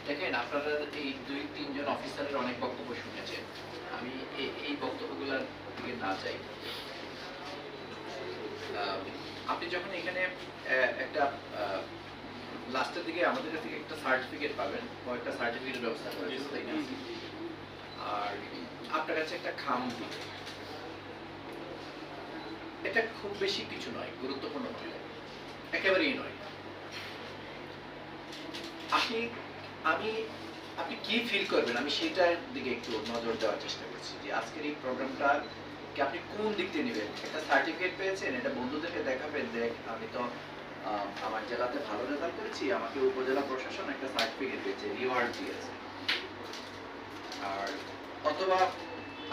দেখেন আপনারা এই ২-৩ জন অফিসারের অনেক বক্তব্য শুনেছেন। আমি এই বক্তব্যগুলোর দিকে না যাই। আপনি যখন এখানে একটা লাস্টের দিকে আমাদের কাছ থেকে একটা সার্টিফিকেট পাবেন, কয়েকটা সার্টিফিকেটের ব্যবস্থা করেছে, তাই না? আর আপনার কাছে একটা খাম দিবে। এটা খুব বেশি কিছু নয়, গুরুত্বপূর্ণ নয়, একেবারেই নয়। আপনি আমি আপনি কি ফিল করবেন আমি সেটার দিকে একটু নজর দেওয়ার চেষ্টা করছি যে আজকের এই প্রোগ্রামটা কি আপনি কোন দিক দিয়ে নেবেন। একটা সার্টিফিকেট পেয়েছেন, এটা বন্ধুদেরকে দেখাবেন, দেখ আমি তো আমার জেলাতে ভালো রেজাল্ট করেছি, আমাকে উপজেলা প্রশাসন একটা সার্টিফিকেট দিয়েছে, রিওয়ার্ড দিয়েছে। আর অথবা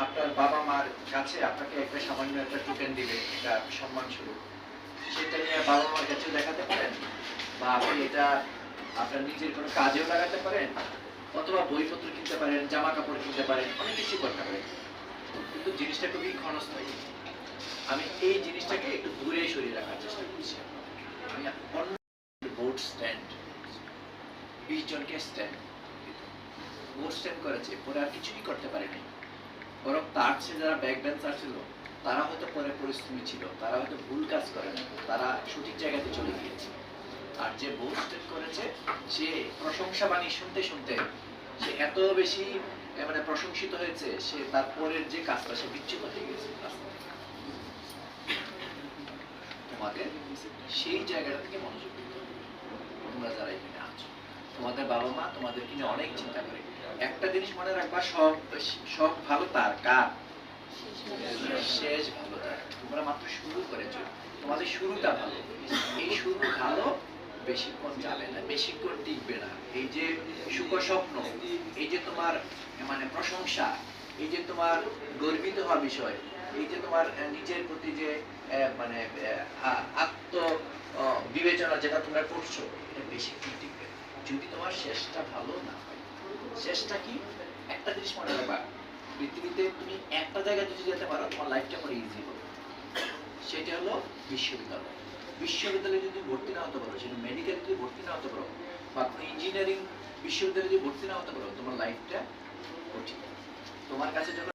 আপনার বাবা মার কাছে আপনাকে একটা সামান্য একটা টোকেন দিবে, একটা সম্মান স্বরূপ, সেটা নিয়ে বাবা মার কাছে দেখাতে পারেন, বা আপনি এটা আপনার নিজের কোনো কাজেও লাগাতে পারেন, অথবা বইপত্র কিনতে পারেন, জামা কাপড় কিনতে পারেন, অনেক কিছু করতে পারেন। কিন্তু জিনিসটা খুবই ক্ষণস্থায়ী। আমি এই জিনিসটাকে একটু দূরে সরিয়ে রাখার চেষ্টা করছি। আমি অন্য বোর্ড স্ট্যান্ড 20 জনকে স্ট্যান্ড বোর্ড স্ট্যান্ড করেছে, পরে আর কিছুই করতে পারেনি। বরং তার চেয়ে যারা ব্যাক বেঞ্চার ছিল তারা হয়তো পরে পরিশ্রমী ছিল, তারা হয়তো ভুল কাজ করে না, তারা সঠিক জায়গাতে চলে গিয়েছে। আর যে বোর্ড স্ট্যান্ড করেছে সে প্রশংসা বাণী শুনতে শুনতে সে এত বেশি মানে প্রশংসিত হয়েছে, সে তার পরের যে কাজটা সে বিচ্যুত হয়ে গেছে। তোমাদের সেই জায়গাটা থেকে মনোযোগ দিতে হবে। তোমরা যারা এখানে আছো, তোমাদের বাবা মা তোমাদেরকে নিয়ে অনেক চিন্তা করে। একটা জিনিস মনে রাখবা, সব সব ভালো তার কার শেষ ভালো তার। তোমরা মাত্র শুরু করেছো, তোমাদের শুরুটা ভালো, এই শুরু ভালো বেশিক্ষণ যাবে না, বেশিক্ষণ টিকবে না। এই যে সুখ স্বপ্ন, এই যে তোমার মানে প্রশংসা, এই যে তোমার গর্বিত হওয়া বিষয়, এই যে তোমার নিজের প্রতি যে মানে আত্ম বিবেচনা যেটা তোমরা করছো, এটা বেশিক্ষণ টিকবে যদি তোমার শেষটা ভালো না হয়। শেষটা কি? একটা জিনিস মনে রাখবা, পৃথিবীতে তুমি একটা জায়গায় যদি যেতে পারো তোমার লাইফটা অনেক ইজি হবে। সেটা হলো বিশ্ববিদ্যালয়। বিশ্ববিদ্যালয়ে যদি ভর্তি না হতে পারো, সেটা মেডিকেলে যদি ভর্তি না হতে পারো, বা কোনো ইঞ্জিনিয়ারিং বিশ্ববিদ্যালয়ে যদি ভর্তি না হতে পারো, তোমার লাইফটা কঠিন। তোমার কাছে যখন